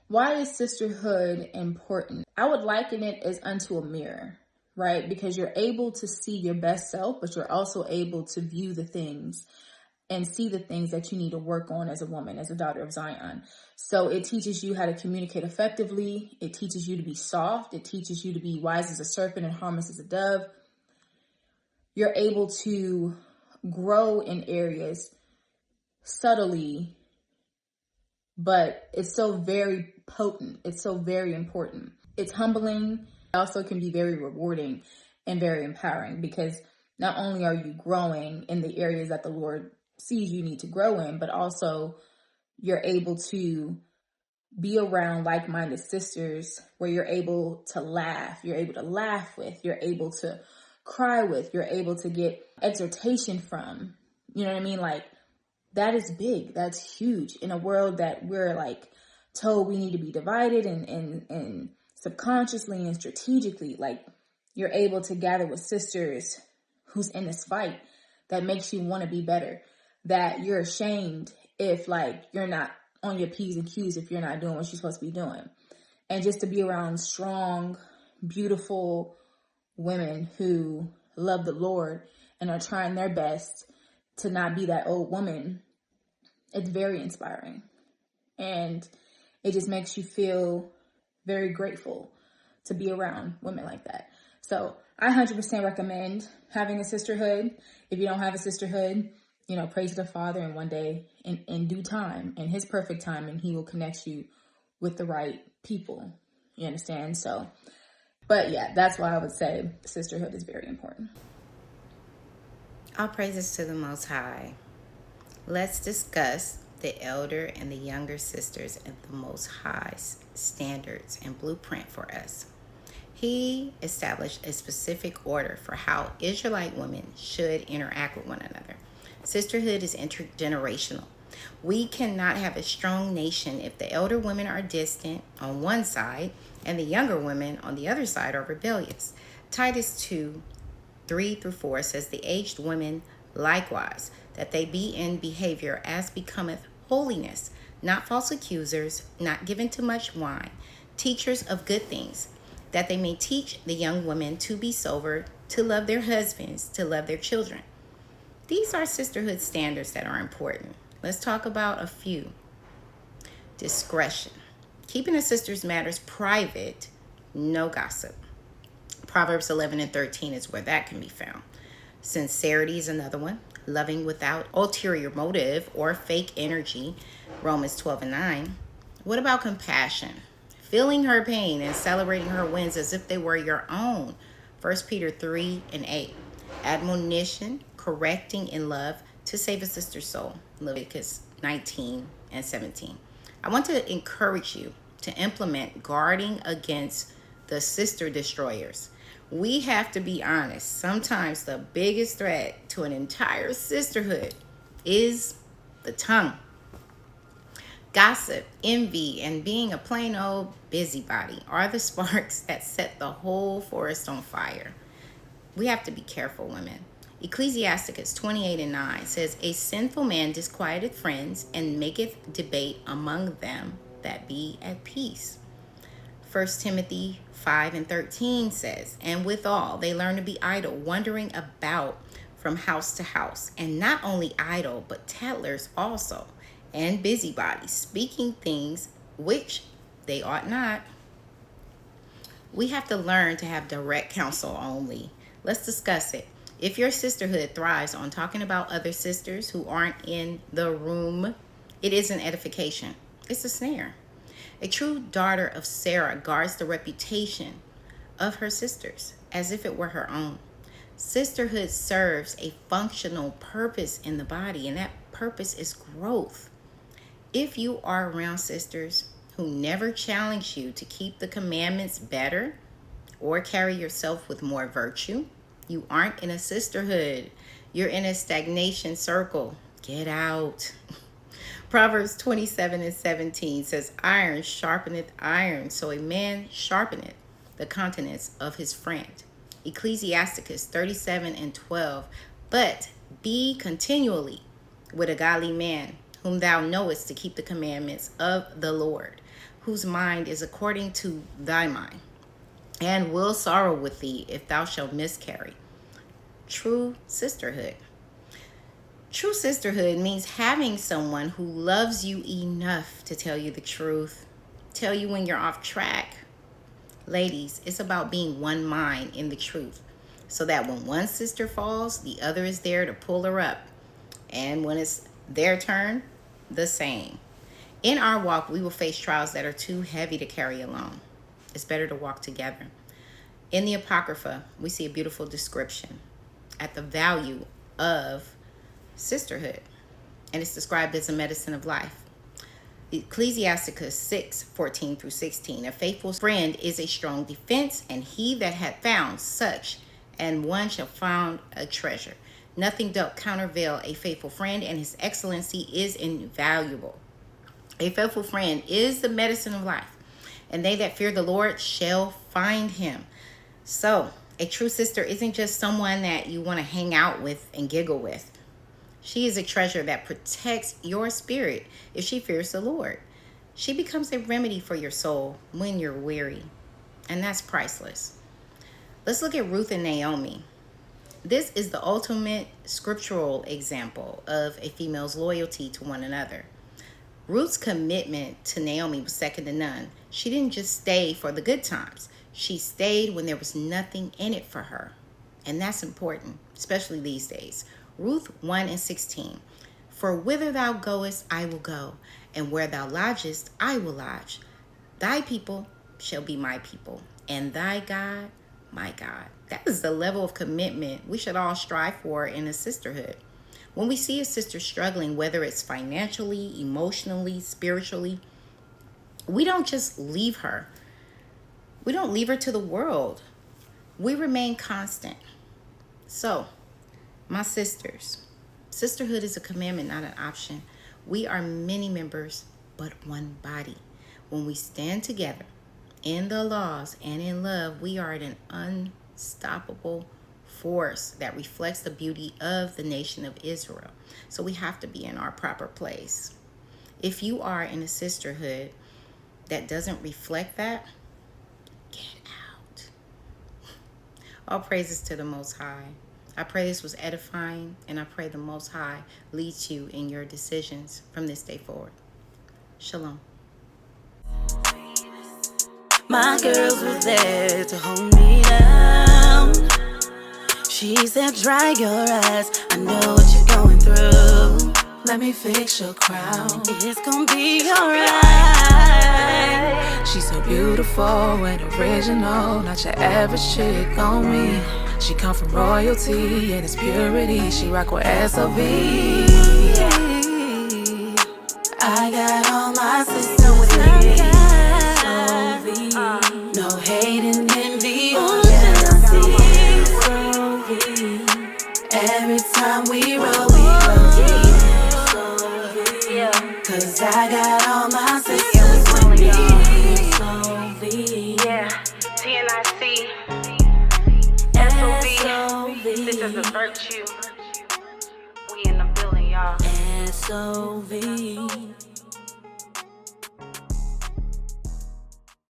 Why is sisterhood important? I would liken it as unto a mirror, right? Because you're able to see your best self, but you're also able to view the things and see the things that you need to work on as a woman, as a daughter of Zion. So it teaches you how to communicate effectively. It teaches you to be soft. It teaches you to be wise as a serpent and harmless as a dove. You're able to grow in areas subtly, but it's so very potent. It's so very important. It's humbling. It also can be very rewarding and very empowering, because not only are you growing in the areas that the Lord sees you need to grow in, but also you're able to be around like-minded sisters where you're able to laugh. You're able to laugh with. You're able to cry with. You're able to get exhortation from. You know what I mean? Like, that is big. That's huge in a world that we're like told we need to be divided and subconsciously and strategically. Like, you're able to gather with sisters who's in this fight that makes you want to be better, that you're ashamed if like you're not on your P's and Q's, if you're not doing what you're supposed to be doing. And just to be around strong, beautiful women who love the Lord and are trying their best to not be that old woman, it's very inspiring. And it just makes you feel very grateful to be around women like that. So I 100% recommend having a sisterhood. If you don't have a sisterhood, you know, pray to the Father, and one day in due time, in his perfect time, and he will connect you with the right people. You understand? So, but yeah, that's why I would say sisterhood is very important. All praises to the Most High. Let's discuss the elder and the younger sisters and the Most High's standards and blueprint for us. He established a specific order for how Israelite women should interact with one another. Sisterhood is intergenerational. We cannot have a strong nation if the elder women are distant on one side and the younger women on the other side are rebellious. Titus 2:3-4 says, the aged women likewise, that they be in behavior as becometh holiness, not false accusers, not given to much wine, teachers of good things, that they may teach the young women to be sober, to love their husbands, to love their children. These are sisterhood standards that are important. Let's talk about a few. Discretion. Keeping a sister's matters private, no gossip. Proverbs 11:13 is where that can be found. Sincerity is another one. Loving without ulterior motive or fake energy, Romans 12:9. What about compassion? Feeling her pain and celebrating her wins as if they were your own, 1 Peter 3:8. Admonition, correcting in love to save a sister's soul, Leviticus 19:17. I want to encourage you to implement guarding against the sister destroyers. We have to be honest. Sometimes the biggest threat to an entire sisterhood is the tongue. Gossip, envy, and being a plain old busybody are the sparks that set the whole forest on fire. We have to be careful, women. Ecclesiasticus 28:9 says, a sinful man disquieteth friends and maketh debate among them that be at peace. 1 Timothy 5:13 says, and withal they learn to be idle, wandering about from house to house, and not only idle, but tattlers also, and busybodies, speaking things which they ought not. We have to learn to have direct counsel only. Let's discuss it. If your sisterhood thrives on talking about other sisters who aren't in the room, it isn't edification. It's a snare. A true daughter of Sarah guards the reputation of her sisters as if it were her own. Sisterhood serves a functional purpose in the body, and that purpose is growth. If you are around sisters who never challenge you to keep the commandments better or carry yourself with more virtue, you aren't in a sisterhood. You're in a stagnation circle. Get out. Proverbs 27:17 says, iron sharpeneth iron, so a man sharpeneth the countenance of his friend. Ecclesiasticus 37:12, but be continually with a godly man, whom thou knowest to keep the commandments of the Lord, whose mind is according to thy mind, and will sorrow with thee if thou shalt miscarry. True sisterhood. True sisterhood means having someone who loves you enough to tell you the truth, tell you when you're off track. Ladies, it's about being one mind in the truth, so that when one sister falls, the other is there to pull her up. And when it's their turn, the same. In our walk, we will face trials that are too heavy to carry alone. It's better to walk together. In the Apocrypha, we see a beautiful description at the value of sisterhood, and it's described as a medicine of life. Ecclesiasticus 6:14-16. A faithful friend is a strong defense, and he that hath found such and one shall find a treasure. Nothing doth countervail a faithful friend, and his excellency is invaluable. A faithful friend is the medicine of life, and they that fear the Lord shall find him. So, a true sister isn't just someone that you want to hang out with and giggle with. She is a treasure that protects your spirit if she fears the Lord. She becomes a remedy for your soul when you're weary, and that's priceless. Let's look at Ruth and Naomi. This is the ultimate scriptural example of a female's loyalty to one another. Ruth's commitment to Naomi was second to none. She didn't just stay for the good times. She stayed when there was nothing in it for her. And that's important, especially these days. Ruth 1:16. For whither thou goest, I will go, and where thou lodgest, I will lodge. Thy people shall be my people, and thy God, my God. That is the level of commitment we should all strive for in a sisterhood. When we see a sister struggling, whether it's financially, emotionally, spiritually, we don't just leave her. We don't leave her to the world. We remain constant. So, my sisters, sisterhood is a commandment, not an option. We are many members, but one body. When we stand together in the laws and in love, we are an unstoppable force that reflects the beauty of the nation of Israel. So we have to be in our proper place. If you are in a sisterhood that doesn't reflect that, get out. All praises to the Most High. I pray this was edifying, and I pray the Most High leads you in your decisions from this day forward. Shalom. My girls were there to hold me down. She said, dry your eyes, I know what you're going through. Let me fix your crown, it's gonna be alright. She's so beautiful and original, not your average chick on me. She come from royalty and its purity. She rock with SOB. I got all my sisters with me. No hating, envy, or jealousy. Every time we roll deep. Cause I got all my sisters with me. Yeah, TNIC. SOB, Sisters of Virtue. We in the building, y'all. SOV.